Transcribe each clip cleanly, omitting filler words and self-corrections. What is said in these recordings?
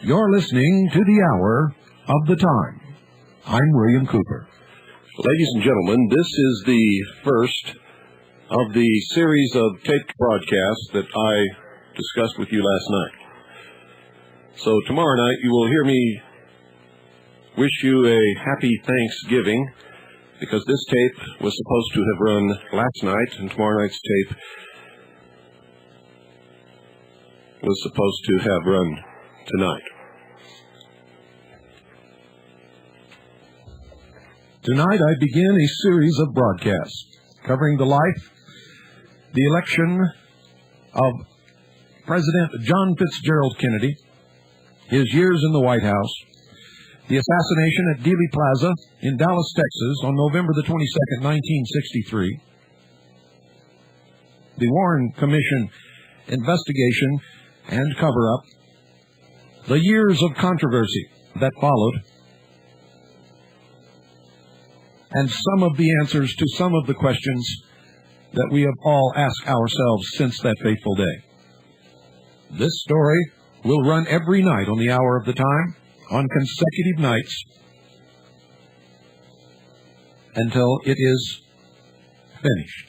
You're listening to the Hour of the Time. I'm William Cooper. Ladies and gentlemen, this is the first of the series of taped broadcasts that I discussed with you last night. So tomorrow night you will hear me wish you a happy Thanksgiving, because this tape was supposed to have run last night, and tomorrow night's tape was supposed to have run tonight. Tonight I begin a series of broadcasts covering the life, the election of President John Fitzgerald Kennedy, his years in the White House, the assassination at Dealey Plaza in Dallas, Texas on November the 22nd, 1963, the Warren Commission investigation and cover-up, the years of controversy that followed, and some of the answers to some of the questions that we have all asked ourselves since that fateful day. This story will run every night on the Hour of the Time, on consecutive nights, until it is finished.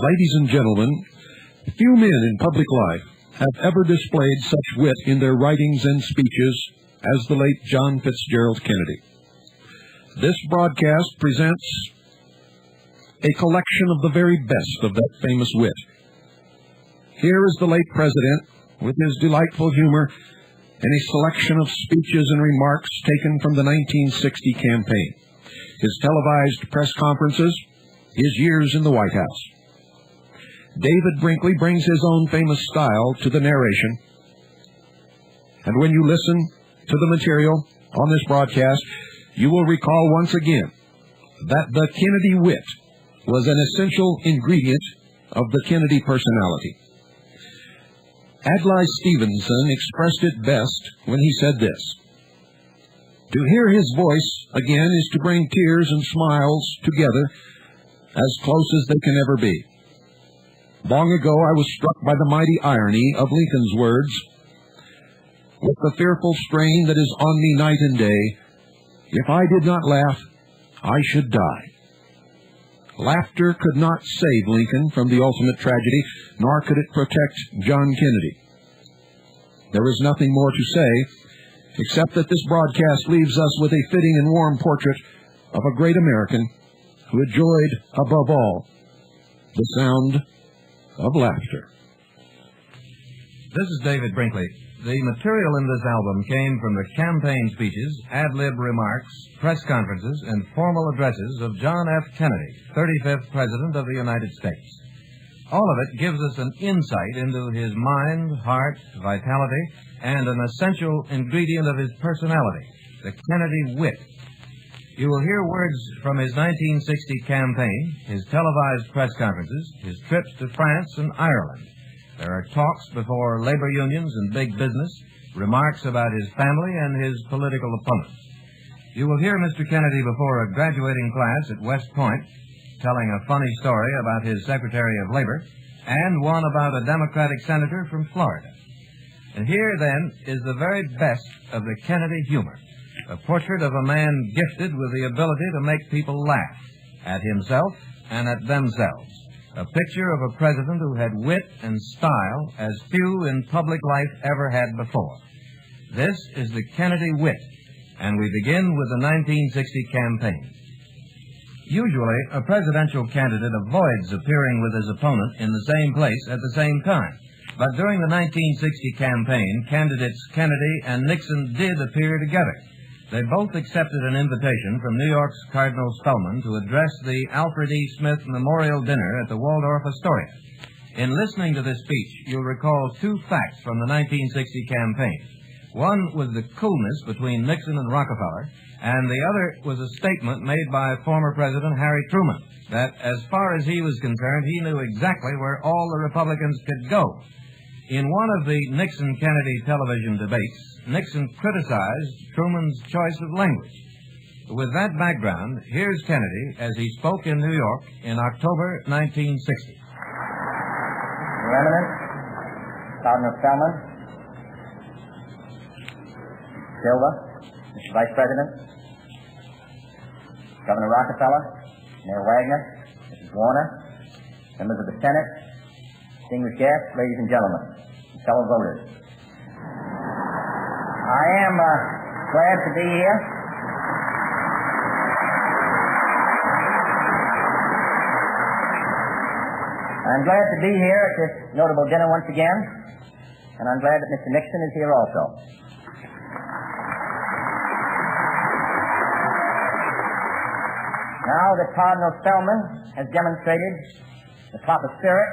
Ladies and gentlemen, few men in public life have ever displayed such wit in their writings and speeches as the late John Fitzgerald Kennedy. This broadcast presents a collection of the very best of that famous wit. Here is the late president with his delightful humor and a selection of speeches and remarks taken from the 1960 campaign, his televised press conferences, his years in the White House. David Brinkley brings his own famous style to the narration. And when you listen to the material on this broadcast, you will recall once again that the Kennedy wit was an essential ingredient of the Kennedy personality. Adlai Stevenson expressed it best when he said this: "To hear his voice again is to bring tears and smiles together as close as they can ever be. Long ago I was struck by the mighty irony of Lincoln's words, 'With the fearful strain that is on me night and day, if I did not laugh, I should die.' Laughter could not save Lincoln from the ultimate tragedy, nor could it protect John Kennedy. There is nothing more to say, except that this broadcast leaves us with a fitting and warm portrait of a great American who enjoyed, above all, the sound of laughter." This is David Brinkley. The material in this album came from the campaign speeches, ad-lib remarks, press conferences, and formal addresses of John F. Kennedy, 35th President of the United States. All of it gives us an insight into his mind, heart, vitality, and an essential ingredient of his personality, the Kennedy wit. You will hear words from his 1960 campaign, his televised press conferences, his trips to France and Ireland. There are talks before labor unions and big business, remarks about his family and his political opponents. You will hear Mr. Kennedy before a graduating class at West Point, telling a funny story about his Secretary of Labor, and one about a Democratic senator from Florida. And here, then, is the very best of the Kennedy humor, a portrait of a man gifted with the ability to make people laugh at himself and at themselves. A picture of a president who had wit and style as few in public life ever had before. This is the Kennedy wit, and we begin with the 1960 campaign. Usually, a presidential candidate avoids appearing with his opponent in the same place at the same time. But during the 1960 campaign, candidates Kennedy and Nixon did appear together. They both accepted an invitation from New York's Cardinal Spellman to address the Alfred E. Smith Memorial Dinner at the Waldorf Astoria. In listening to this speech, you'll recall two facts from the 1960 campaign. One was the coolness between Nixon and Rockefeller, and the other was a statement made by former President Harry Truman that, as far as he was concerned, he knew exactly where all the Republicans could go. In one of the Nixon-Kennedy television debates, Nixon criticized Truman's choice of language. With that background, here's Kennedy as he spoke in New York in October 1960. Your Eminence, Cardinal Spellman, Silva, Mr. Vice President, Governor Rockefeller, Mayor Wagner, Mrs. Warner, members of the Senate, distinguished guests, ladies and gentlemen, and fellow voters. I am glad to be here. I'm glad to be here at this notable dinner once again, and I'm glad that Mr. Nixon is here also. Now that Cardinal Spellman has demonstrated the proper spirit,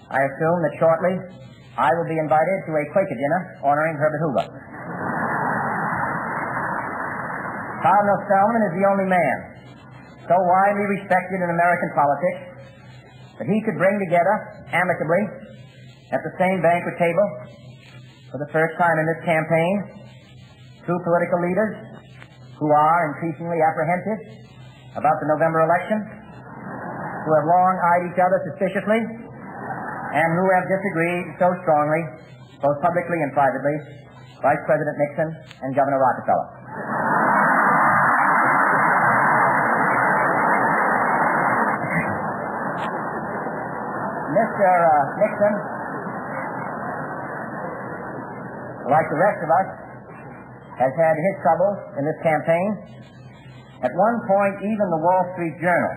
I assume that shortly I will be invited to a Quaker dinner honoring Herbert Hoover. Cardinal Spellman is the only man so widely respected in American politics that he could bring together amicably at the same banquet table for the first time in this campaign two political leaders who are increasingly apprehensive about the November election, who have long eyed each other suspiciously, and who have disagreed so strongly, both publicly and privately, Vice President Nixon and Governor Rockefeller. Mr. Nixon, like the rest of us, has had his troubles in this campaign. At one point, even the Wall Street Journal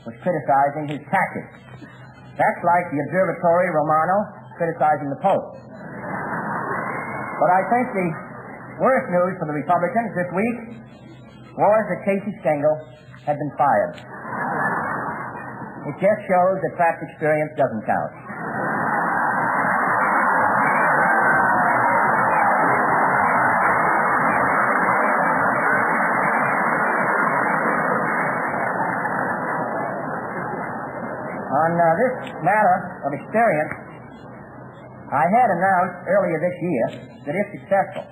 was criticizing his tactics. That's like the Observatory Romano criticizing the Pope. But I think the worst news for the Republicans this week was that Casey Stengel had been fired. It just shows that past experience doesn't count. On this matter of experience, I had announced earlier this year that if successful,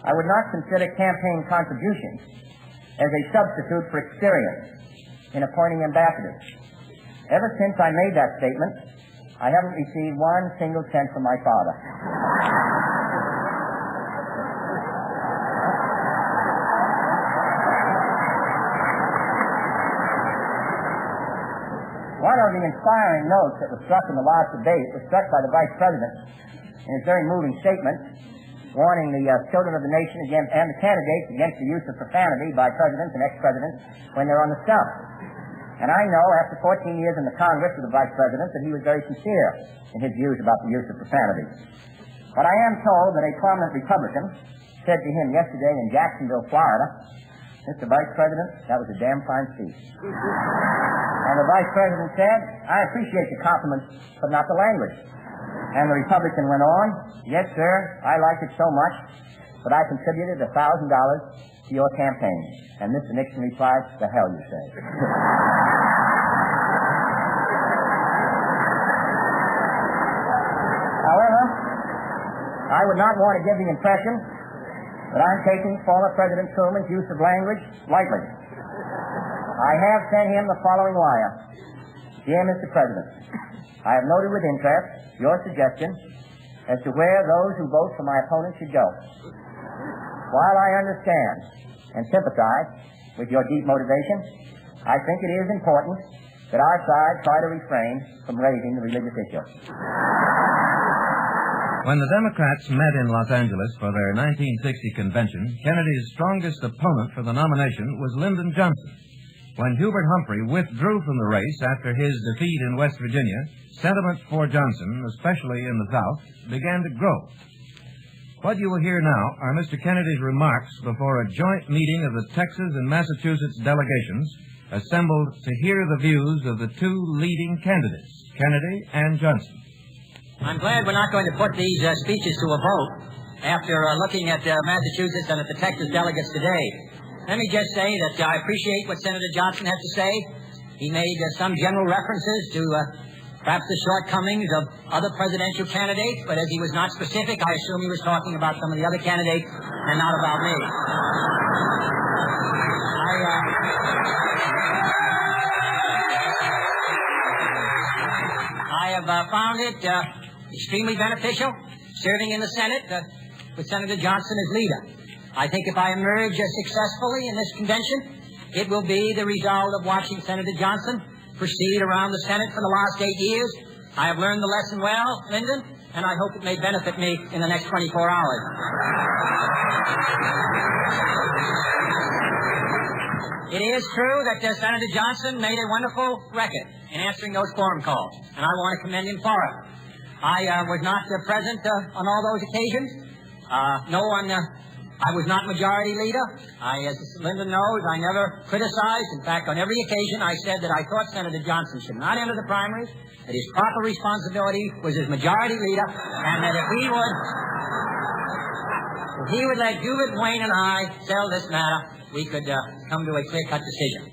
I would not consider campaign contributions as a substitute for experience in appointing ambassadors. Ever since I made that statement, I haven't received one single cent from my father. One of the inspiring notes that was struck in the last debate was struck by the Vice President in his very moving statement warning the children of the nation against, and the candidates against the use of profanity by presidents and ex-presidents when they're on the stump. And I know, after 14 years in the Congress with the Vice President, that he was very sincere in his views about the use of profanity. But I am told that a prominent Republican said to him yesterday in Jacksonville, Florida, "Mr. Vice President, that was a damn fine speech." And the Vice President said, "I appreciate the compliments, but not the language." And the Republican went on, "Yes, sir, I liked it so much, but I contributed $1,000 to your campaign." And Mr. Nixon replied, "The hell you say." However, I would not want to give the impression that I'm taking former President Truman's use of language lightly. I have sent him the following wire. "Dear Mr. President, I have noted with interest your suggestion as to where those who vote for my opponent should go. While I understand and sympathize with your deep motivation, I think it is important that our side try to refrain from raising the religious issue." When the Democrats met in Los Angeles for their 1960 convention, Kennedy's strongest opponent for the nomination was Lyndon Johnson. When Hubert Humphrey withdrew from the race after his defeat in West Virginia, sentiment for Johnson, especially in the South, began to grow. What you will hear now are Mr. Kennedy's remarks before a joint meeting of the Texas and Massachusetts delegations assembled to hear the views of the two leading candidates, Kennedy and Johnson. I'm glad we're not going to put these speeches to a vote after looking at Massachusetts and at the Texas delegates today. Let me just say that I appreciate what Senator Johnson had to say. He made some general references to perhaps the shortcomings of other presidential candidates, but as he was not specific, I assume he was talking about some of the other candidates and not about me. I have found it extremely beneficial serving in the Senate with Senator Johnson as leader. I think if I emerge successfully in this convention, it will be the result of watching Senator Johnson proceed around the Senate for the last 8 years. I have learned the lesson well, Lyndon, and I hope it may benefit me in the next 24 hours. It is true that Senator Johnson made a wonderful record in answering those quorum calls, and I want to commend him for it. I was not present on all those occasions. I was not majority leader. As Lyndon knows, I never criticized. In fact, on every occasion, I said that I thought Senator Johnson should not enter the primaries, that his proper responsibility was as majority leader, and that if he would let Hubert, Wayne, and I settle this matter, we could come to a clear-cut decision.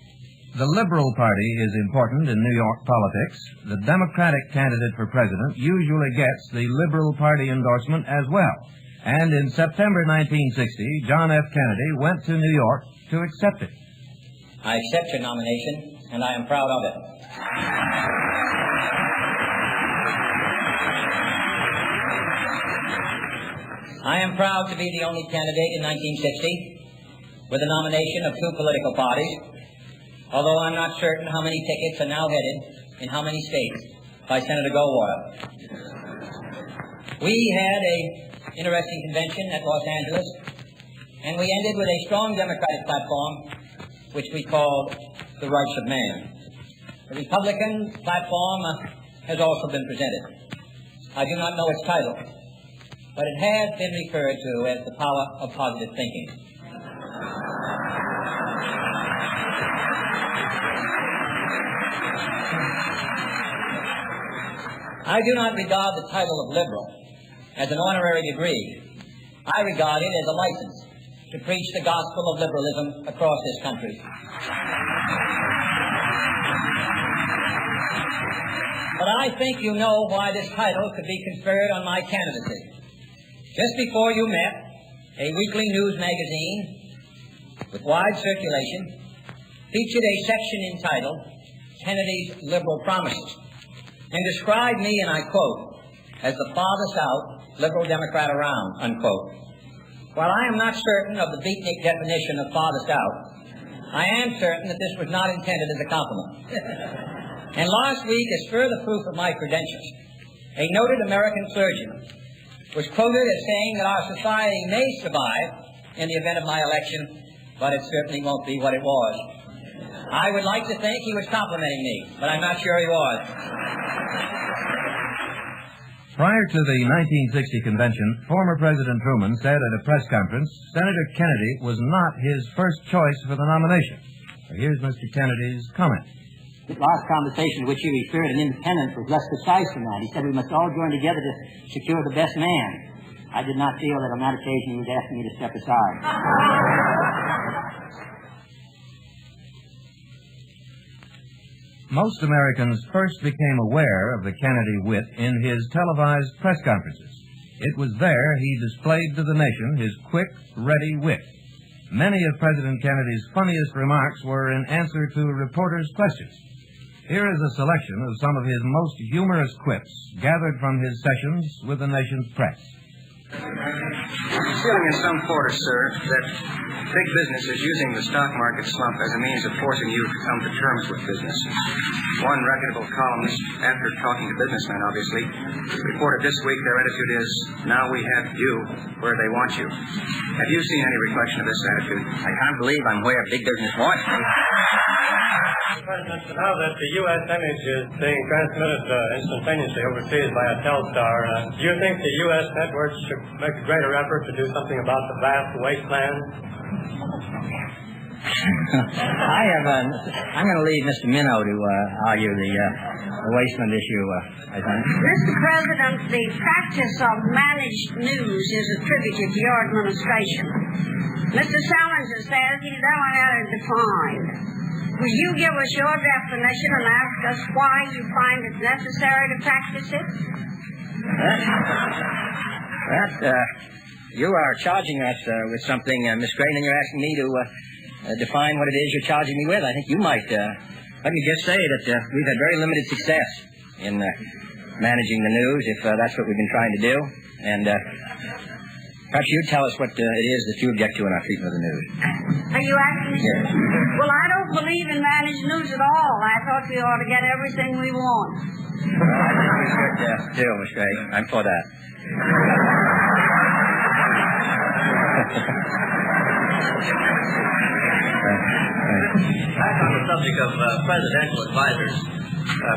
The Liberal Party is important in New York politics. The Democratic candidate for president usually gets the Liberal Party endorsement as well. And in September 1960, John F. Kennedy went to New York to accept it. I accept your nomination, and I am proud of it. I am proud to be the only candidate in 1960 with a nomination of two political parties, although I'm not certain how many tickets are now headed in how many states. by Senator Goldwater. We had an interesting convention at Los Angeles, and we ended with a strong Democratic platform, which we called the Rights of Man. The Republican platform has also been presented. I do not know its title, but it has been referred to as the power of positive thinking. I do not regard the title of liberal as an honorary degree. I regard it as a license to preach the gospel of liberalism across this country. But I think you know why this title could be conferred on my candidacy. Just before you met, a weekly news magazine with wide circulation featured a section entitled Kennedy's Liberal Promises and described me, and I quote, as the farthest out liberal Democrat around, unquote. While I am not certain of the beatnik definition of farthest out, I am certain that this was not intended as a compliment. And last week, as further proof of my credentials, a noted American clergyman was quoted as saying that our society may survive in the event of my election, but it certainly won't be what it was. I would like to think he was complimenting me, but I'm not sure he was. Prior to the 1960 convention, former President Truman said at a press conference Senator Kennedy was not his first choice for the nomination. Here's Mr. Kennedy's comment. The last conversation to which he referred an independence was less precise than that. He said we must all join together to secure the best man. I did not feel that on that occasion he was asking me to step aside. Most Americans first became aware of the Kennedy wit in his televised press conferences. It was there he displayed to the nation his quick, ready wit. Many of President Kennedy's funniest remarks were in answer to reporters' questions. Here is a selection of some of his most humorous quips gathered from his sessions with the nation's press. There's a feeling in some quarters, sir, that big business is using the stock market slump as a means of forcing you to come to terms with business. One reputable columnist, after talking to businessmen, obviously, reported this week their attitude is, now we have you where they want you. Have you seen any reflection of this attitude? I can't believe I'm where big business wants me. President, now that the U.S. image is being transmitted instantaneously overseas by a Telstar, do you think the U.S. networks should make a greater effort to do something about the vast wasteland? I'm going to leave Mr. Minow to argue the wasteland issue, I think. Mr. President, the practice of managed news is attributed to your administration. Mr. Salinger says he don't know how to define. Will you give us your definition and ask us why you find it necessary to practice it? You are charging us with something, Miss Gray, and you're asking me to define what it is you're charging me with. I think you might. Let me just say that we've had very limited success in managing the news, if that's what we've been trying to do. And perhaps you tell us what it is that you object to in our treatment of the news. Are you asking me? Yes. Well, I don't believe in managed news at all. I thought we ought to get everything we want. Well, I think we should do, Miss Gray. I'm for that. Back on the subject of presidential advisors,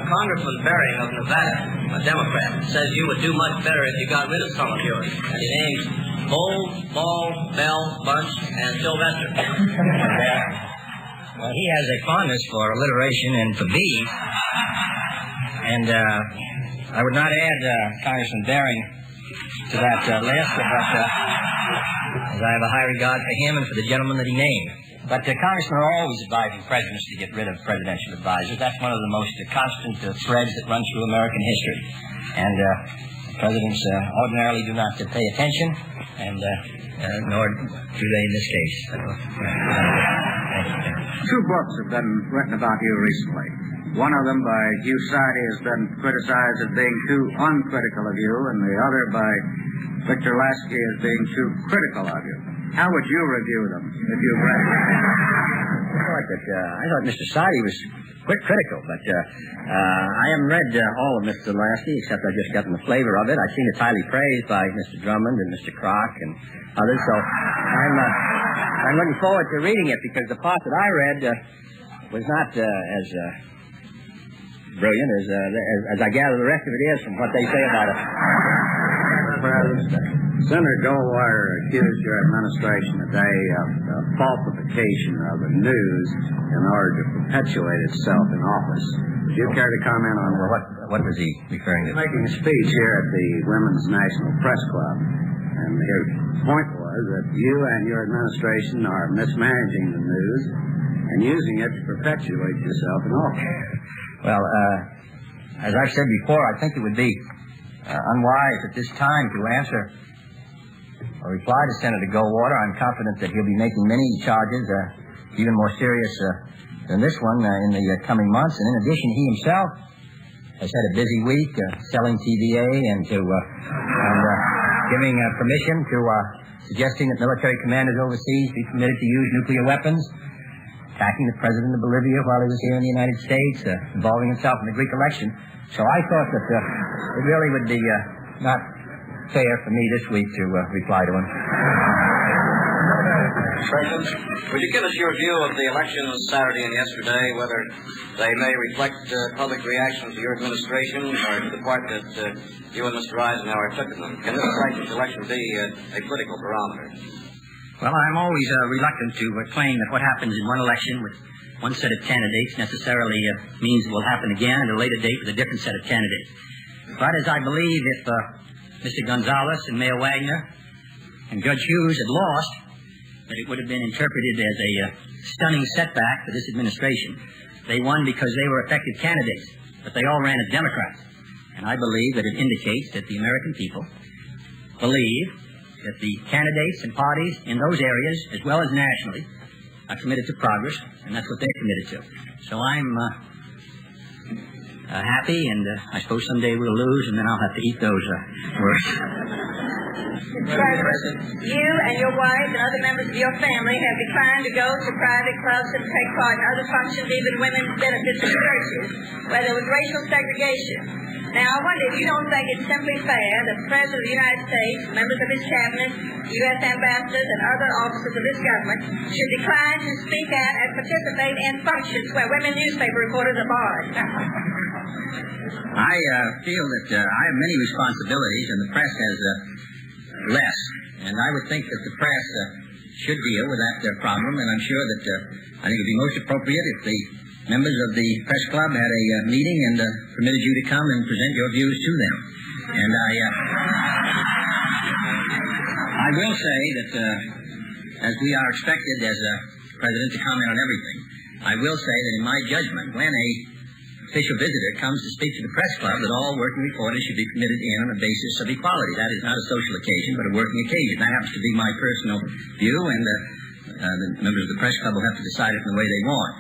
Congressman Bering of Nevada, a Democrat, says you would do much better if you got rid of some of yours. And he names Bull, Ball, Bell, Bunch, and Sylvester. Well, he has a fondness for alliteration and for bees. And I would not add Congressman Bering to that list, but as I have a high regard for him and for the gentleman that he named. But Congressmen are always advising presidents to get rid of presidential advisors. That's one of the most constant threads that run through American history. And presidents ordinarily do not pay attention, and nor do they in this case. Two books have been written about you recently. One of them by Hugh Sidey has been criticized as being too uncritical of you, and the other by Victor Lasky as being too critical of you. How would you review them if you've read them? I thought Mr. Sadi was quite critical, but I haven't read all of Mr. Lasky, except I've just gotten the flavor of it. I've seen it highly praised by Mr. Drummond and Mr. Kroc and others, so I'm looking forward to reading it, because the part that I read was not as brilliant as I gather the rest of it is from what they say about it. Senator Goldwater accused your administration today of falsification of the news in order to perpetuate itself in office. Would you care to comment on what was he referring to? Making a speech here at the Women's National Press Club. And his point was that you and your administration are mismanaging the news and using it to perpetuate yourself in office. Well, as I've said before, I think it would be unwise at this time to answer or reply to Senator Goldwater. I'm confident that he'll be making many charges, even more serious than this one, in the coming months. And in addition, he himself has had a busy week selling TVA and giving permission to suggesting that military commanders overseas be permitted to use nuclear weapons, attacking the president of Bolivia while he was here in the United States, involving himself in the Greek election. So I thought that it really would be not fair for me this week to reply to him. President, would you give us your view of the elections Saturday and yesterday, whether they may reflect public reactions to your administration or to the part that you and Mr. Eisenhower took in them? Can this election be a political barometer? Well, I'm always reluctant to claim that what happens in one election with one set of candidates necessarily means it will happen again at a later date with a different set of candidates. But as I believe if Mr. Gonzales and Mayor Wagner and Judge Hughes had lost, that it would have been interpreted as a stunning setback for this administration. They won because they were effective candidates, but they all ran as Democrats. And I believe that it indicates that the American people believe that the candidates and parties in those areas, as well as nationally, are committed to progress, and that's what they're committed to. So I'm happy, and I suppose someday we'll lose, and then I'll have to eat those words. President, you and your wife and other members of your family have declined to go to private clubs and take part in other functions, even women's benefits in churches, where there was racial segregation. Now, I wonder if you don't think it's simply fair that the President of the United States, members of his cabinet, U.S. ambassadors, and other officers of this government should decline to speak at and participate in functions where women newspaper reporters are barred. I feel that I have many responsibilities, and the press has less. And I would think that the press should deal with that problem, and I'm sure that I think it would be most appropriate if the members of the press club had a meeting and permitted you to come and present your views to them. And I will say that as we are expected as a president to comment on everything, I will say that in my judgment, when a official visitor comes to speak to the press club, that all working reporters should be permitted in on a basis of equality. That is not a social occasion, but a working occasion. That happens to be my personal view, and the members of the press club will have to decide it in the way they want.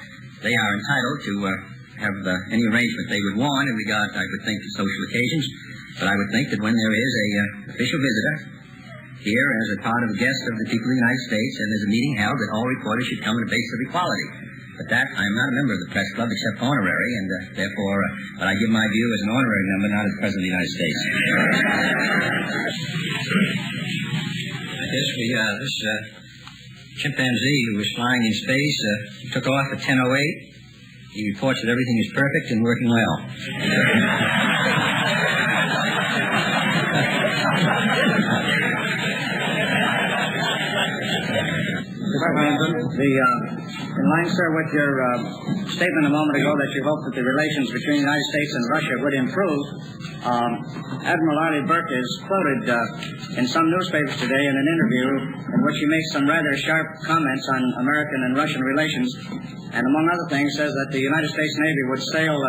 They are entitled to have any arrangement they would want in regard, I would think, to social occasions. But I would think that when there is a official visitor here as a part of a guest of the people of the United States, and there's a meeting held, that all reporters should come on a basis of equality. But that, I'm not a member of the press club except honorary, and therefore, but I give my view as an honorary member, not as President of the United States. I guess this chimpanzee who was flying in space took off at 10:08. He reports that everything is perfect and working well. In line, sir, with your statement a moment ago that you hope that the relations between the United States and Russia would improve, Admiral Arleigh Burke is quoted in some newspapers today in an interview in which he makes some rather sharp comments on American and Russian relations, and among other things says that the United States Navy would sail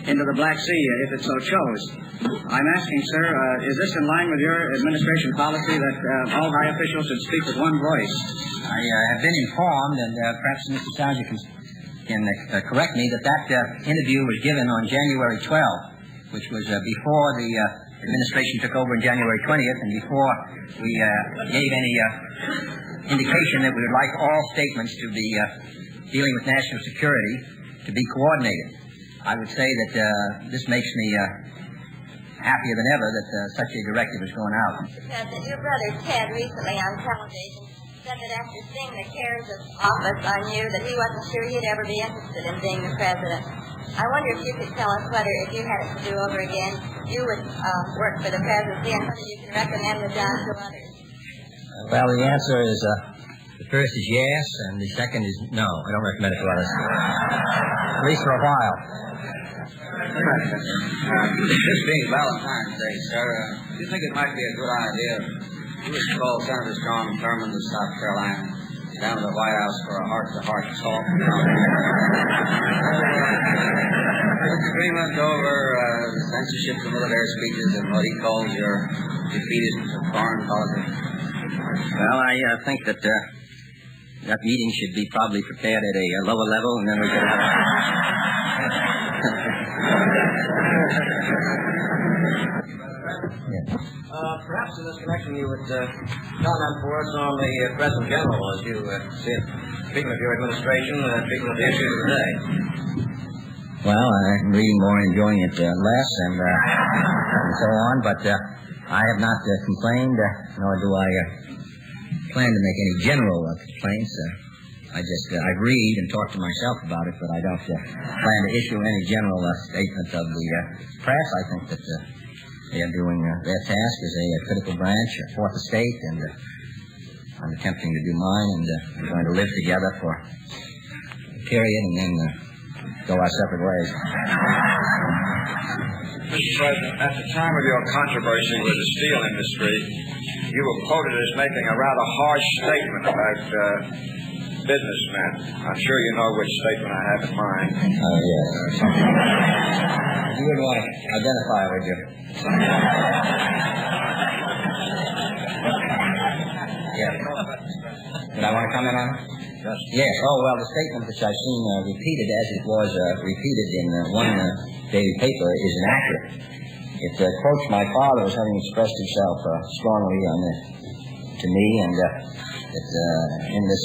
into the Black Sea if it so chose. I'm asking, sir, is this in line with your administration policy that all high officials should speak with one voice? I have been informed, and perhaps Mr. Sargent can correct me, that interview was given on January 12th, which was before the administration took over on January 20th, and before we gave any indication that we would like all statements to be dealing with national security to be coordinated. I would say that this makes me happier than ever that such a directive is going out. President, your brother Ted recently on television said that after seeing the cares of office on you, that he wasn't sure he'd ever be interested in being the president. I wonder if you could tell us whether, if you had it to do over again, you would work for the presidency, and whether you can recommend the job to others. Well, the answer is, the first is yes, and the second is no. I don't recommend it to others. At least for a while. This being Valentine's Day, sir, do you think it might be a good idea to call Senator John Thurmond of South Carolina down to the White House for a heart-to-heart talk? Agreement over censorship of military speeches and what he calls your defeatism of foreign politics. Well, I think that that meeting should be probably prepared at a lower level, and then we could have... Perhaps in this connection you would comment for us on the present general as you see it. Speaking of your administration, speaking of the issues of the day. Well, I'm reading more and enjoying it less and so on, but I have not complained, nor do I plan to make any general complaints. I read and talk to myself about it, but I don't plan to issue any general statement of the press. I think that they are doing their task as a critical branch for the state, and I'm attempting to do mine, and we're going to live together for a period and then go our separate ways. Mr. President, at the time of your controversy with the steel industry, you were quoted as making a rather harsh statement about businessmen. I'm sure you know which statement I have in mind. Oh, yes. You wouldn't want to identify, would you? Yes. Did I want to comment on it? Yes. Oh, well, the statement which I've seen repeated as it was repeated in one daily paper is inaccurate. It quotes my father as having expressed himself strongly to me, and in this,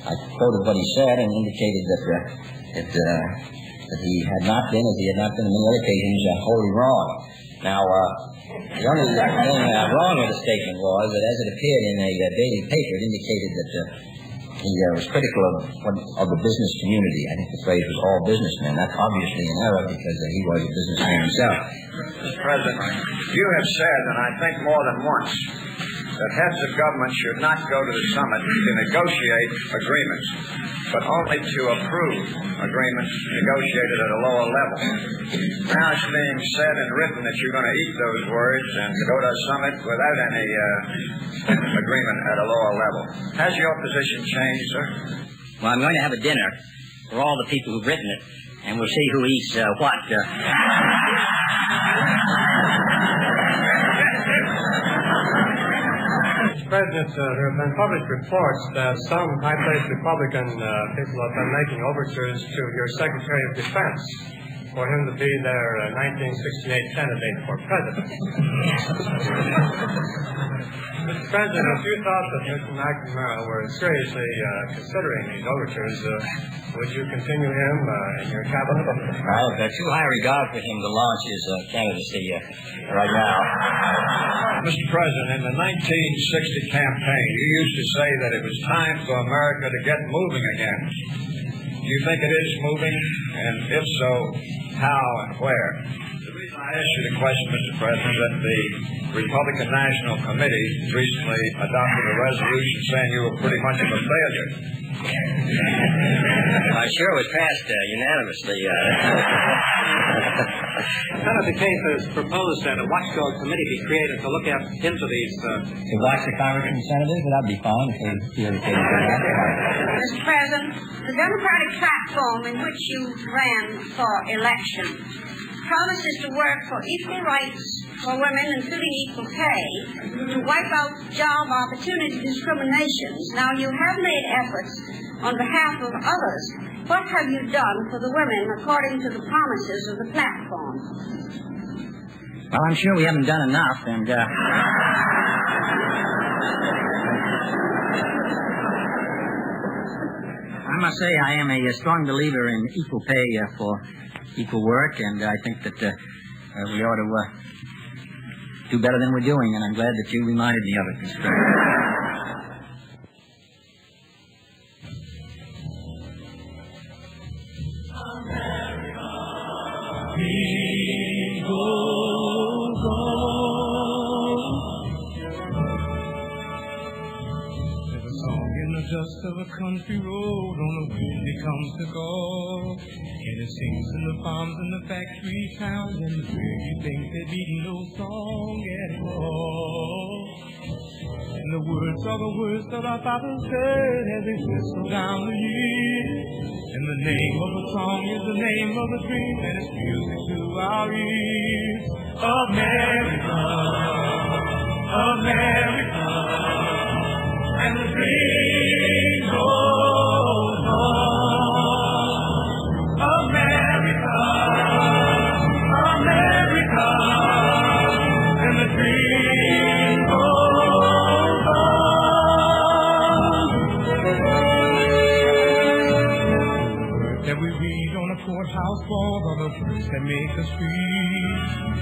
I quoted what he said and indicated that he had not been, as he had not been on many other occasions, wholly wrong. Now, the only thing wrong with the statement was that as it appeared in a daily paper, it indicated that he was critical of the business community. I think the phrase was all businessmen. That's obviously an error because he was a businessman himself. Mr. President, you have said, and I think more than once, that heads of government should not go to the summit to negotiate agreements, but only to approve agreements negotiated at a lower level. Now it's being said and written that you're going to eat those words and go to a summit without any agreement at a lower level. Has your position changed, sir? Well, I'm going to have a dinner for all the people who've written it, and we'll see who eats what. President, there have been published reports that some high-placed Republican people have been making overtures to your Secretary of Defense for him to be their 1968 candidate for president. Mr. President, if you thought that Mr. McNamara were seriously considering these overtures, would you continue him in your cabinet? I have too high regard for him to launch his candidacy right now. Mr. President, in the 1960 campaign, you used to say that it was time for America to get moving again. Do you think it is moving? And if so, how and where? The reason I asked you the question, Mr. President, that the Republican National Committee recently adopted a resolution saying you were pretty much of a failure. I sure was passed unanimously. Senator Case has proposed that a watchdog committee be created to look into these... To watch the congressmen and senators? Well, that'd be fine if they feel the case. Mr. President, the Democratic platform in which you ran for election promises to work for equal rights for women, including equal pay, to wipe out job opportunity discriminations. Now, you have made efforts on behalf of others. What have you done for the women according to the promises of the platform? Well, I'm sure we haven't done enough, and I must say I am a strong believer in equal pay for equal work, and I think that we ought to do better than we're doing, and I'm glad that you reminded me of it, Mr. President. Just of a country road on a wind it comes to go, and it sings in the farms and the factory towns, and where you think there be no song at all. And the words are the words that our fathers heard as they whistle down the years. And the name of a song is the name of a dream, and it's music to our ears. America, America, and the dream goes on. America, America, and the dream goes on. That we read on a courthouse wall are the words that make us free.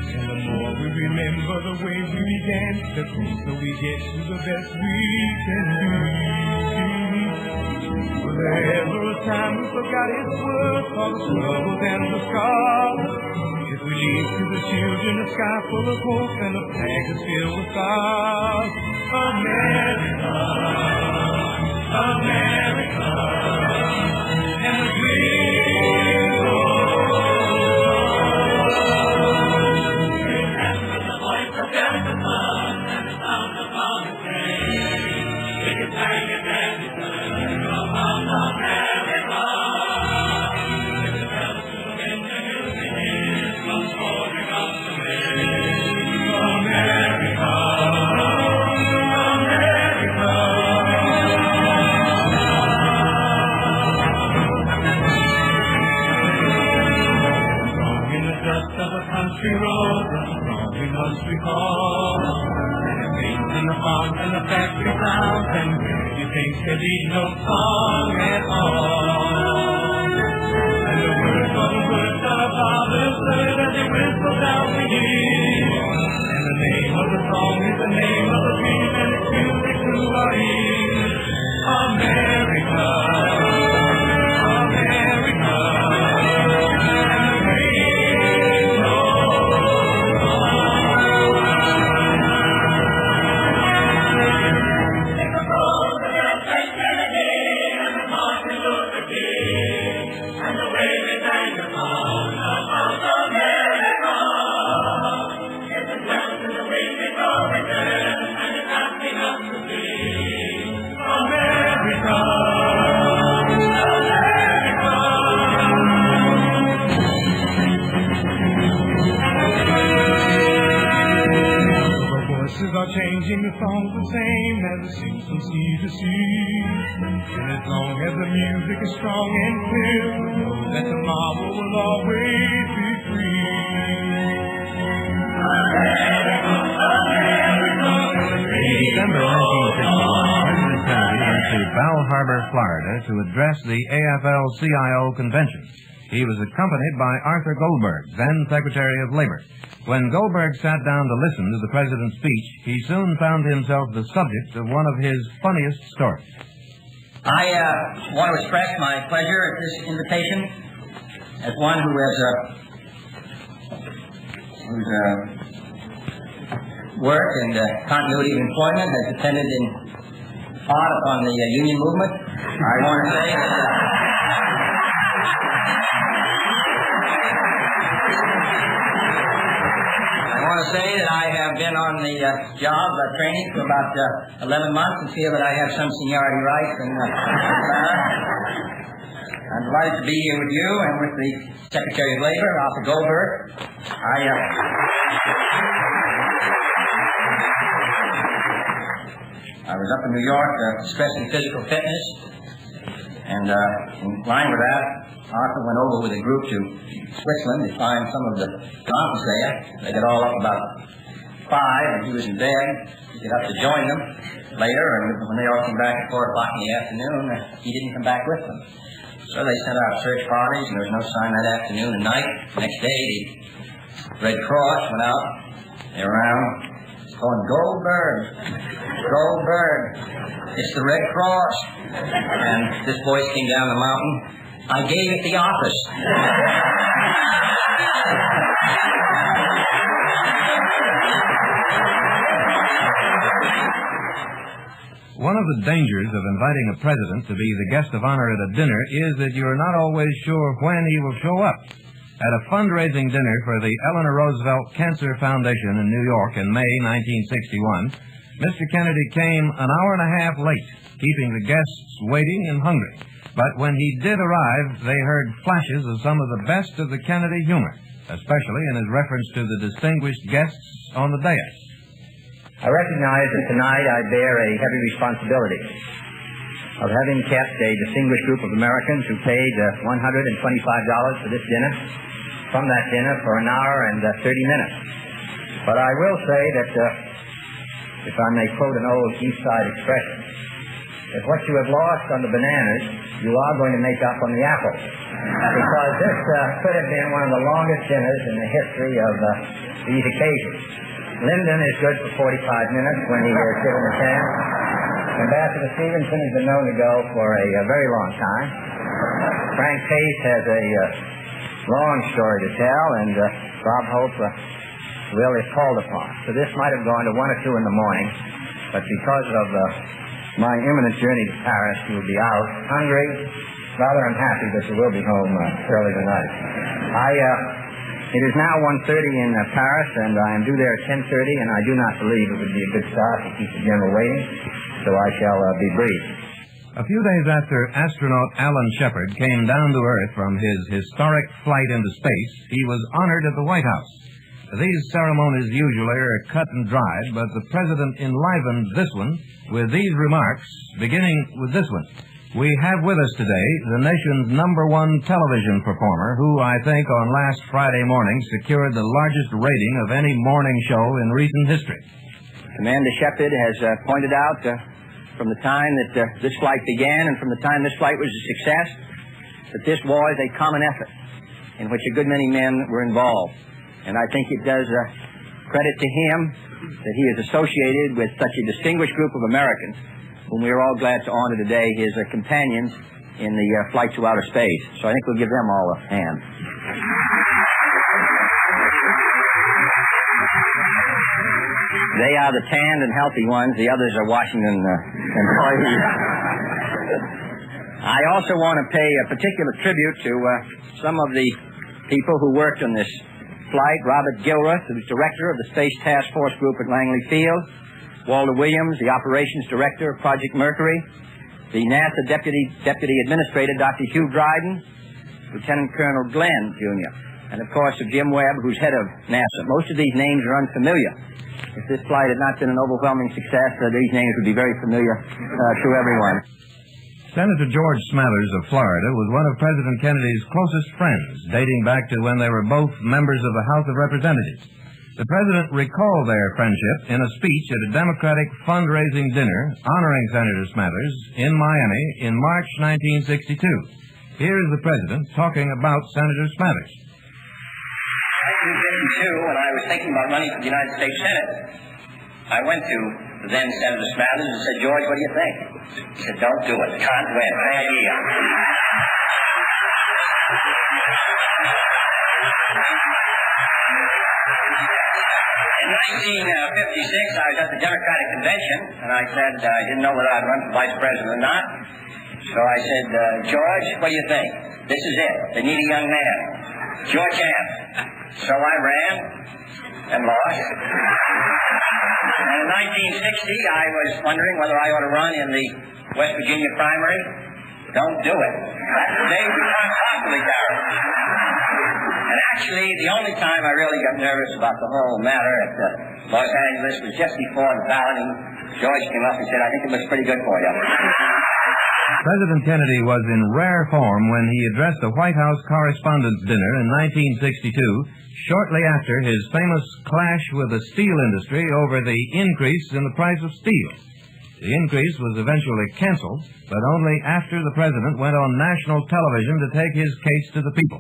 And the more we remember the way we began, the closer we get to the best we can be. Was there ever a time we forgot its worth, all the struggles and the scars? If we leave to the children a sky full of hope and a flag that's filled with stars. America, America, and the dream goes on. Remember the voice of Jefferson and the sound of Thomas Paine. We can sing it every turn about America. If the bells to the wind and music is comes pouring up the wind. America, America. Dust of a country road, the song we must recall. And it sings in the farms and the factory towns, and where you think there be no song at all. And the words are the words that our fathers heard as they whistle down the years. And the name of the song is the name of the dream, and it's music to our ears. America, America. Are changing, the song's the same as it sings from sea to sea. And as long as the music is strong and clear, we know that tomorrow will always be free. In December 1961, President Kennedy went to Bell Harbor, Florida to address the AFL-CIO convention. He was accompanied by Arthur Goldberg, then Secretary of Labor. When Goldberg sat down to listen to the president's speech, he soon found himself the subject of one of his funniest stories. I want to express my pleasure at this invitation as one whose work and continuity of employment has depended in part upon the union movement. I want to say that I have been on the job training for about 11 months and feel that I have some seniority rights. And I'm delighted to be here with you and with the Secretary of Labor, Arthur Goldberg. I was up in New York stressing physical fitness, and in line with that, Arthur went over with a group to Switzerland to find some of the mountains there. They got all up about 5, and he was in bed. He got up to join them. later, and when they all came back at 4 o'clock in the afternoon, he didn't come back with them. So they sent out search parties, and there was no sign that afternoon and night. Next day, the Red Cross went out. They were around going, Goldberg, Goldberg, it's the Red Cross. And this voice came down the mountain, I gave it the office. One of the dangers of inviting a president to be the guest of honor at a dinner is that you're not always sure when he will show up. At a fundraising dinner for the Eleanor Roosevelt Cancer Foundation in New York in May 1961, Mr. Kennedy came an hour and a half late, keeping the guests waiting and hungry. But when he did arrive, they heard flashes of some of the best of the Kennedy humor, especially in his reference to the distinguished guests on the dais. I recognize that tonight I bear a heavy responsibility of having kept a distinguished group of Americans who paid $125 for this dinner from that dinner for an hour and 30 minutes. But I will say that, if I may quote an old East Side expression, that what you have lost on the bananas, you are going to make up on the apples. Because this could have been one of the longest dinners in the history of these occasions. Lyndon is good for 45 minutes when he is given a chance. Ambassador Stevenson has been known to go for a very long time. Frank Pace has a long story to tell, and Bob Hope will if called upon. So this might have gone to 1 or 2 in the morning, but because of my imminent journey to Paris, you will be out hungry. Rather unhappy that you will be home early tonight. It is now 1:30 in Paris, and I am due there at 10:30, and I do not believe it would be a good start to keep the general waiting, so I shall be brief. A few days after astronaut Alan Shepard came down to Earth from his historic flight into space, he was honored at the White House. These ceremonies usually are cut and dried, but the president enlivened this one with these remarks, beginning with this one. We have with us today the nation's #1 television performer, who I think on last Friday morning secured the largest rating of any morning show in recent history. Commander Shepard has pointed out from the time that this flight began and from the time this flight was a success that this was a common effort in which a good many men were involved. And I think it does credit to him that he is associated with such a distinguished group of Americans whom we are all glad to honor today, his companions in the flight to outer space. So I think we'll give them all a hand. They are the tanned and healthy ones. The others are Washington employees. I also want to pay a particular tribute to some of the people who worked on this flight. Robert Gilruth, who's director of the Space Task Force Group at Langley Field. Walter Williams, the operations director of Project Mercury. The NASA deputy administrator, Dr. Hugh Dryden. Lieutenant Colonel Glenn, Jr. And, of course, Jim Webb, who's head of NASA. Most of these names are unfamiliar. If this flight had not been an overwhelming success, these names would be very familiar to everyone. Senator George Smathers of Florida was one of President Kennedy's closest friends, dating back to when they were both members of the House of Representatives. The president recalled their friendship in a speech at a Democratic fundraising dinner honoring Senator Smathers in Miami in March 1962. Here is the president talking about Senator Smathers. In 1952, when I was thinking about running for the United States Senate, I went to the then Senator Smathers and said, George, what do you think? He said, don't do it. Can't win. Bad idea. In 1956, I was at the Democratic Convention, and I said I didn't know whether I'd run for vice president or not. So I said, George, what do you think? This is it. They need a young man. George M. So I ran and lost. And in 1960, I was wondering whether I ought to run in the West Virginia primary. Don't do it. They become awfully Darryl. And actually, the only time I really got nervous about the whole matter at Los Angeles was just before the balloting. George came up and said, I think it looks pretty good for you. President Kennedy was in rare form when he addressed the White House Correspondents' Dinner in 1962, shortly after his famous clash with the steel industry over the increase in the price of steel. The increase was eventually canceled, but only after the president went on national television to take his case to the people.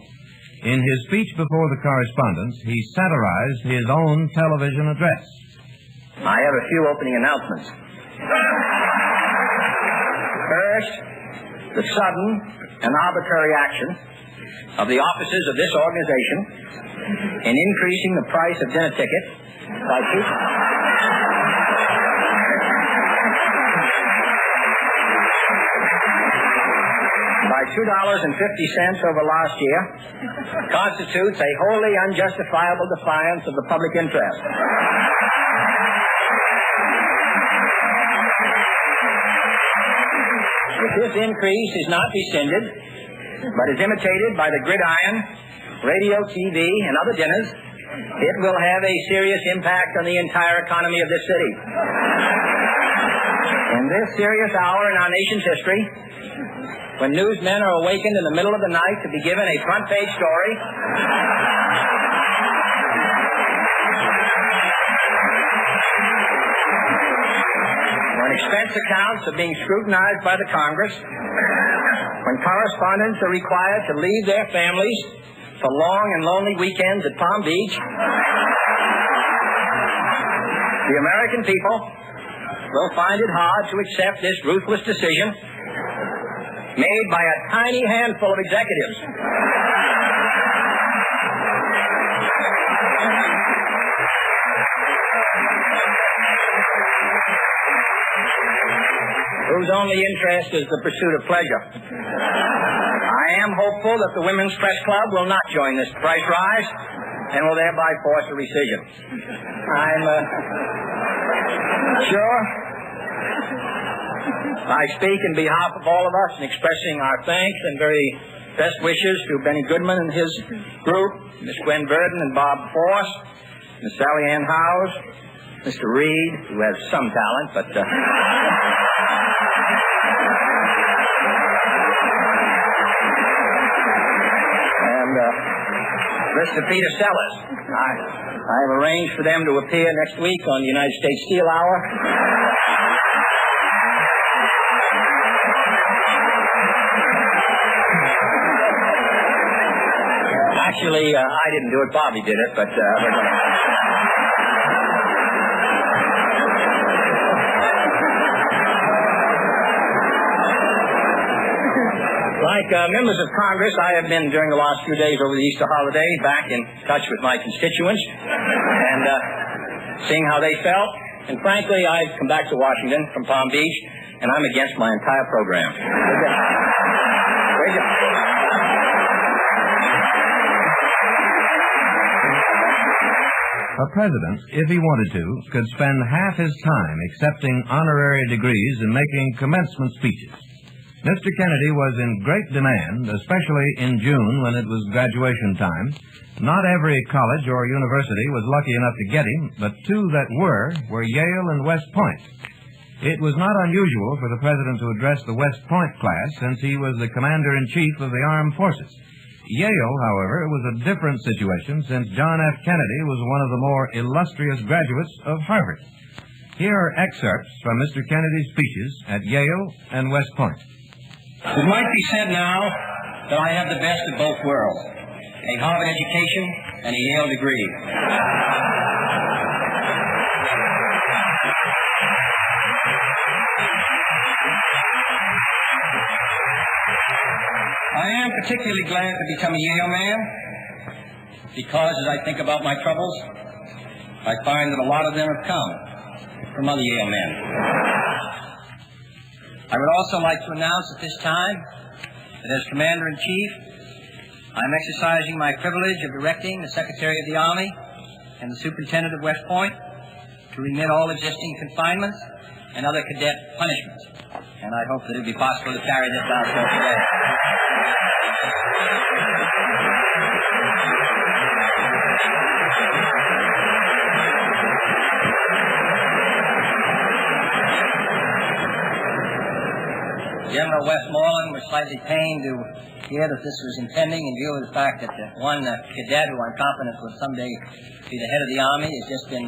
In his speech before the correspondents, he satirized his own television address. I have a few opening announcements. First, the sudden and arbitrary action of the officers of this organization in increasing the price of dinner tickets by $2.50 over last year constitutes a wholly unjustifiable defiance of the public interest. If this increase is not rescinded, but is imitated by the gridiron, radio, TV, and other dinners, it will have a serious impact on the entire economy of this city. In this serious hour in our nation's history, when newsmen are awakened in the middle of the night to be given a front-page story, when expense accounts are being scrutinized by the Congress, when correspondents are required to leave their families for long and lonely weekends at Palm Beach, the American people will find it hard to accept this ruthless decision made by a tiny handful of executives. Whose only interest is the pursuit of pleasure. I am hopeful that the Women's Press Club will not join this price rise and will thereby force a rescission. I'm sure I speak in behalf of all of us in expressing our thanks and very best wishes to Benny Goodman and his group, Miss Gwen Verdon and Bob Force, Miss Sally Ann Howes, Mr. Reed, who has some talent, but Mr. Peter Sellers. I have arranged for them to appear next week on the United States Steel Hour. Actually, I didn't do it. Bobby did it, but like members of Congress, I have been, during the last few days over the Easter holiday, back in touch with my constituents and seeing how they felt. And frankly, I've come back to Washington from Palm Beach, and I'm against my entire program. A president, if he wanted to, could spend half his time accepting honorary degrees and making commencement speeches. Mr. Kennedy was in great demand, especially in June when it was graduation time. Not every college or university was lucky enough to get him, but two that were Yale and West Point. It was not unusual for the president to address the West Point class since he was the commander-in-chief of the armed forces. Yale, however, was a different situation since John F. Kennedy was one of the more illustrious graduates of Harvard. Here are excerpts from Mr. Kennedy's speeches at Yale and West Point. It might be said now that I have the best of both worlds, a Harvard education and a Yale degree. I am particularly glad to become a Yale man because as I think about my troubles, I find that a lot of them have come from other Yale men. I would also like to announce at this time that as Commander-in-Chief, I'm exercising my privilege of directing the Secretary of the Army and the Superintendent of West Point to remit all existing confinements and other cadet punishments. And I hope that it will be possible to carry this out till today. General Westmoreland was slightly pained to hear that this was impending in view of the fact that one cadet who I'm confident will someday be the head of the Army has just been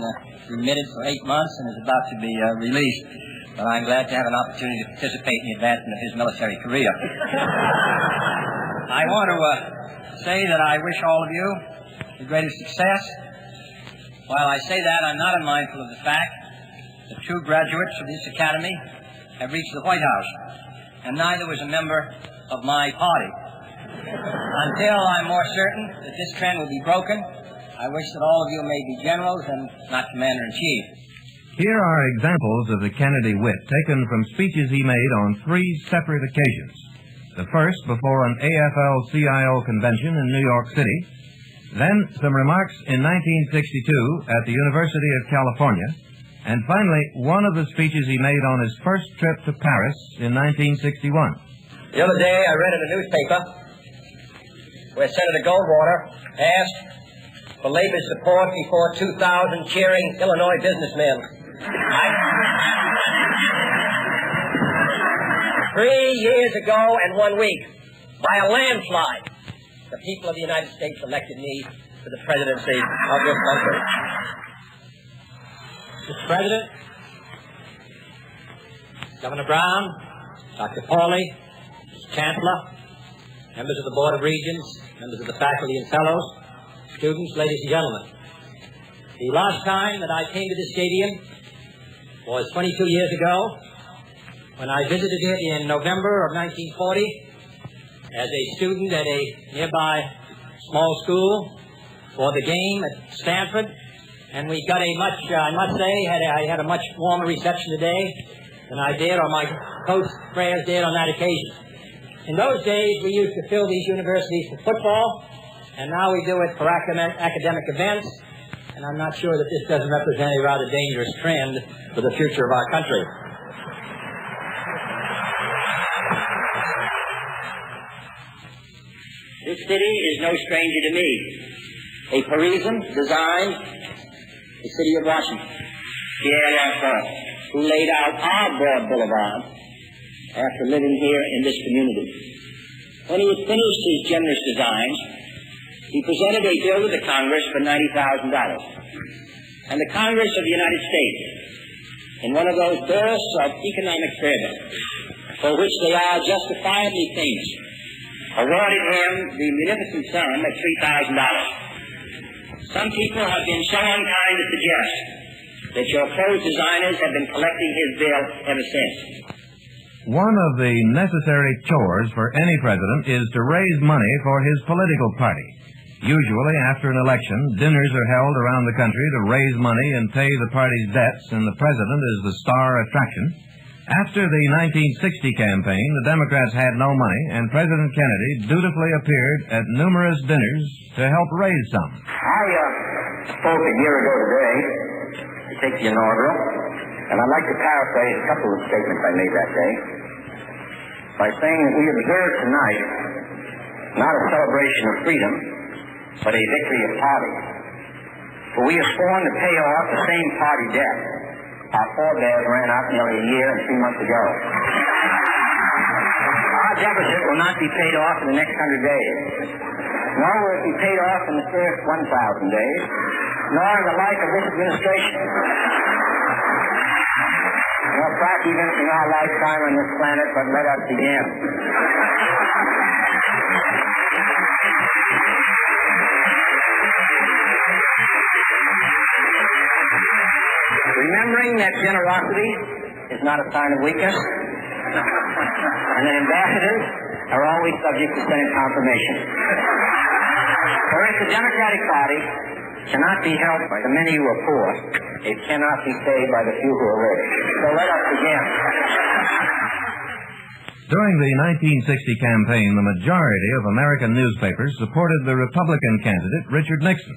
remitted for 8 months and is about to be released. but I'm glad to have an opportunity to participate in the advancement of his military career. I want to say that I wish all of you the greatest success. While I say that, I'm not unmindful of the fact that 2 graduates of this academy have reached the White House, and neither was a member of my party. Until I'm more certain that this trend will be broken, I wish that all of you may be generals and not commander-in-chief. Here are examples of the Kennedy wit taken from speeches he made on 3 separate occasions. The first before an AFL-CIO convention in New York City, then some remarks in 1962 at the University of California, and finally one of the speeches he made on his first trip to Paris in 1961. The other day I read in a newspaper where Senator Goldwater asked for labor support before 2,000 cheering Illinois businessmen. 3 years ago and 1 week, by a landslide, the people of the United States elected me to the presidency of this country. Mr. President, Governor Brown, Dr. Pauley, Mr. Chancellor, members of the Board of Regents, members of the faculty and fellows, students, ladies and gentlemen. The last time that I came to this stadium was 22 years ago, when I visited it in November of 1940 as a student at a nearby small school for the game at Stanford. And we got a much, I must say, I had a much warmer reception today than I did, or my coach prayers did on that occasion. In those days, we used to fill these universities for football, and now we do it for academic events, and I'm not sure that this doesn't represent a rather dangerous trend for the future of our country. This city is no stranger to me. A Parisian designed the city of Washington, Pierre Lafosse, who laid out our broad boulevard after living here in this community. When he had finished his generous designs, he presented a bill to the Congress for $90,000. And the Congress of the United States, in one of those bursts of economic fervor, for which they are justifiably famous, awarded him the munificent sum of $3,000. Some people have been so unkind to suggest that your clothes designers have been collecting his bill ever since. One of the necessary chores for any president is to raise money for his political party. Usually, after an election, dinners are held around the country to raise money and pay the party's debts, and the president is the star attraction. After the 1960 campaign, the Democrats had no money, and President Kennedy dutifully appeared at numerous dinners to help raise some. I spoke a year ago today to take the inaugural, and I'd like to paraphrase a couple of statements I made that day by saying that we observe tonight not a celebration of freedom, but a victory of party. For we have sworn to pay off the same party debt our forebears ran out nearly a year and 3 months ago. Our deficit will not be paid off in the next 100 days, nor will it be paid off in the first 1,000 days, nor in the life of this administration, nor perhaps even in our lifetime on this planet, but let us begin. Remembering that generosity is not a sign of weakness, and that ambassadors are always subject to Senate confirmation. For if the Democratic Party cannot be helped by the many who are poor, it cannot be saved by the few who are rich. So let us begin. During the 1960 campaign, the majority of American newspapers supported the Republican candidate, Richard Nixon.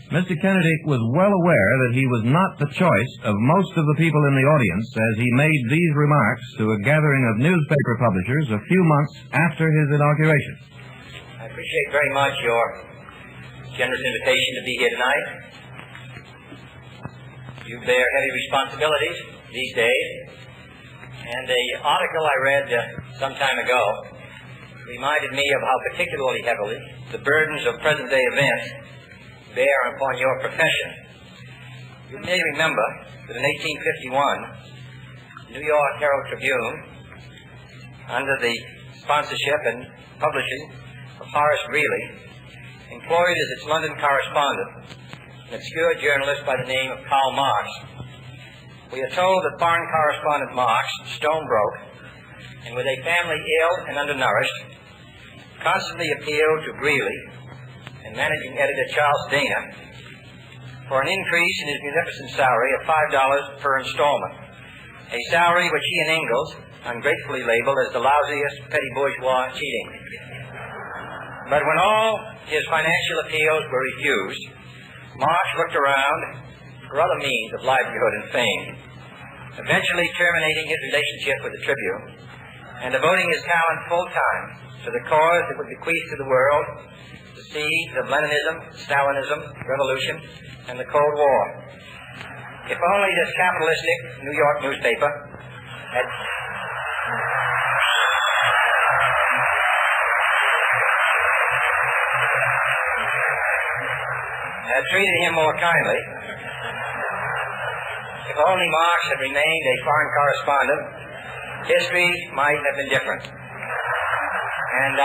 Mr. Kennedy was well aware that he was not the choice of most of the people in the audience as he made these remarks to a gathering of newspaper publishers a few months after his inauguration. I appreciate very much your generous invitation to be here tonight. You bear heavy responsibilities these days, and the article I read some time ago reminded me of how particularly heavily the burdens of present-day events bear upon your profession. You may remember that in 1851, New York Herald Tribune, under the sponsorship and publishing of Horace Greeley, employed as its London correspondent an obscure journalist by the name of Karl Marx. We are told that foreign correspondent Marx, stone broke, and with a family ill and undernourished, constantly appealed to Greeley and managing editor Charles Dana for an increase in his munificent salary of $5 per installment, a salary which he and Ingalls ungratefully labeled as the lousiest petty bourgeois cheating. But when all his financial appeals were refused, Marx looked around for other means of livelihood and fame, eventually terminating his relationship with the Tribune and devoting his talent full-time to the cause that would bequeath to the world the seeds of Leninism, Stalinism, revolution, and the Cold War. If only this capitalistic New York newspaper had treated him more kindly, if only Marx had remained a foreign correspondent, history might have been different. And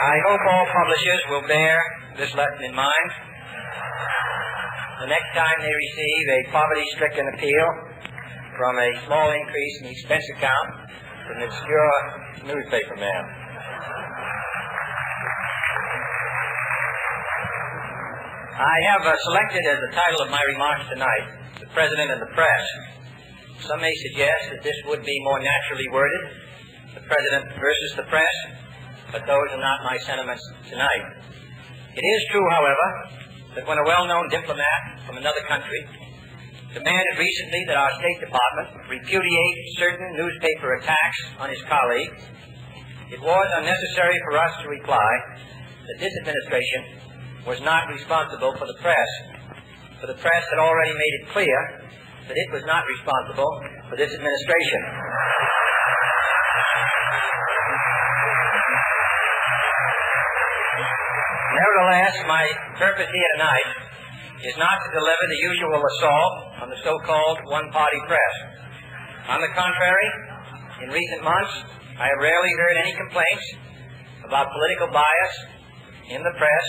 I hope all publishers will bear this lesson in mind the next time they receive a poverty-stricken appeal from a small increase in the expense account from an obscure newspaper man. I have selected as the title of my remarks tonight, The President and the Press. Some may suggest that this would be more naturally worded, the President versus the Press, but those are not my sentiments tonight. It is true, however, that when a well-known diplomat from another country demanded recently that our State Department repudiate certain newspaper attacks on his colleagues, it was unnecessary for us to reply that this administration was not responsible for the press, for the press had already made it clear that it was not responsible for this administration. Nevertheless, my purpose here tonight is not to deliver the usual assault on the so-called one-party press. On the contrary, in recent months, I have rarely heard any complaints about political bias in the press,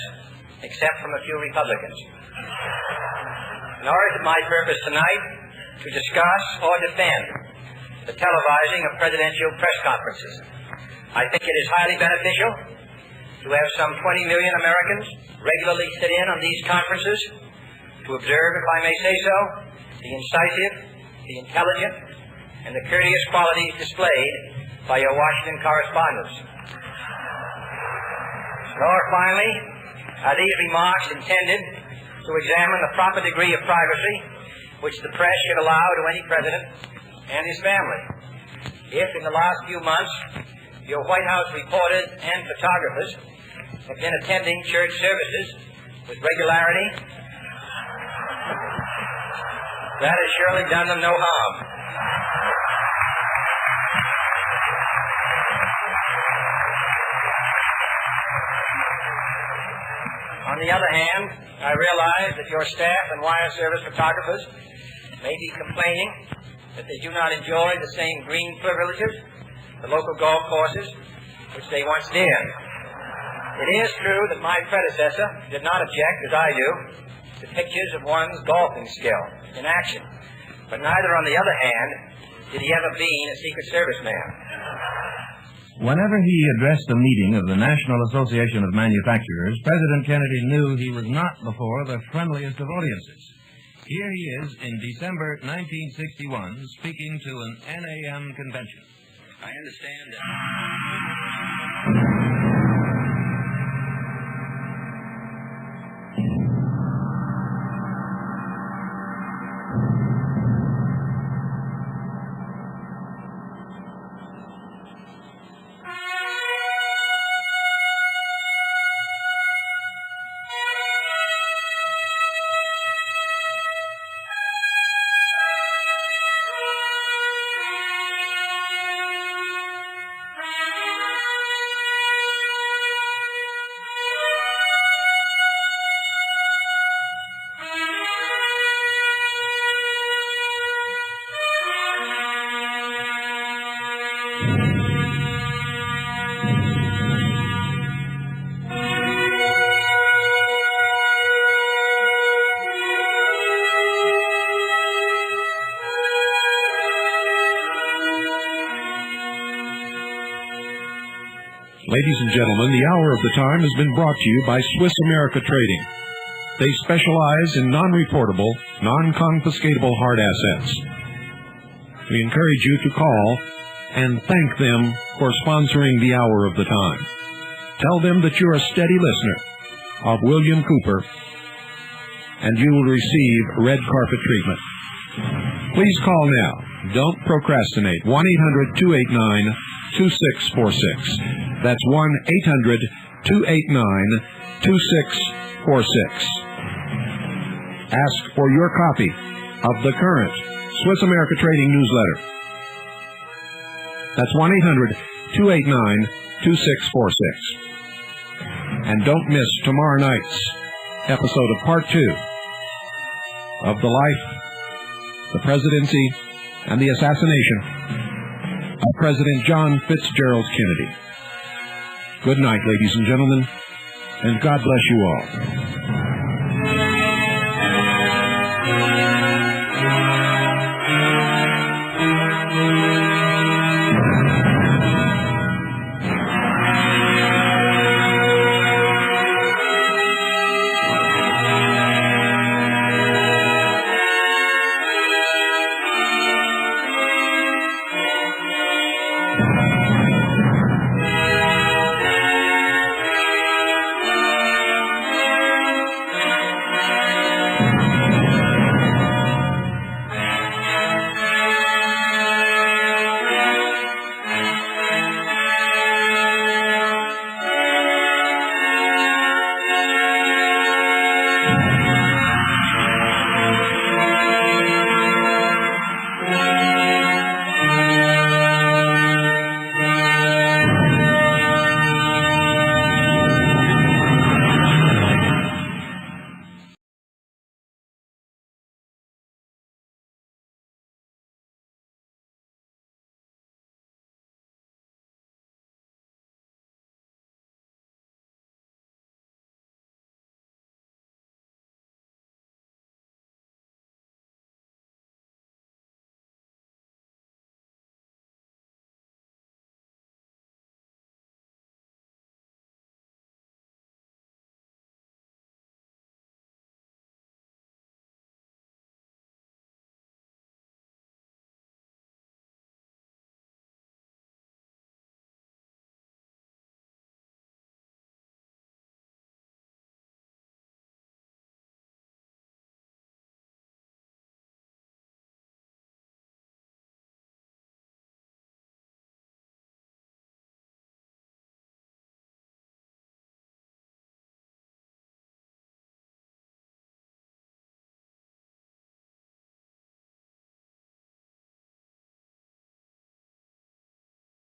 except from a few Republicans. Nor is it my purpose tonight to discuss or defend the televising of presidential press conferences. I think it is highly beneficial to have some 20 million Americans regularly sit in on these conferences to observe, if I may say so, the incisive, the intelligent, and the courteous qualities displayed by your Washington correspondents. Nor, finally, are these remarks intended to examine the proper degree of privacy which the press should allow to any president and his family. If, in the last few months, your White House reporters and photographers have been attending church services with regularity, that has surely done them no harm. On the other hand, I realize that your staff and wire service photographers may be complaining that they do not enjoy the same green privileges, the local golf courses, which they once did. It is true that my predecessor did not object, as I do, to pictures of one's golfing skill in action. But neither, on the other hand, did he ever be a Secret Service man. Whenever he addressed a meeting of the National Association of Manufacturers, President Kennedy knew he was not before the friendliest of audiences. Here he is in December 1961 speaking to an NAM convention. I understand that... Ladies and gentlemen, the Hour of the Time has been brought to you by Swiss America Trading. They specialize in non-reportable, non-confiscatable hard assets. We encourage you to call and thank them for sponsoring the Hour of the Time. Tell them that you're a steady listener of William Cooper, and you will receive red carpet treatment. Please call now. Don't procrastinate. 1-800-289-2646. That's 1-800-289-2646. Ask for your copy of the current Swiss America Trading newsletter. That's 1-800-289-2646. And don't miss tomorrow night's episode of Part 2 of the life, the presidency, and the assassination of President John Fitzgerald Kennedy. Good night, ladies and gentlemen, and God bless you all.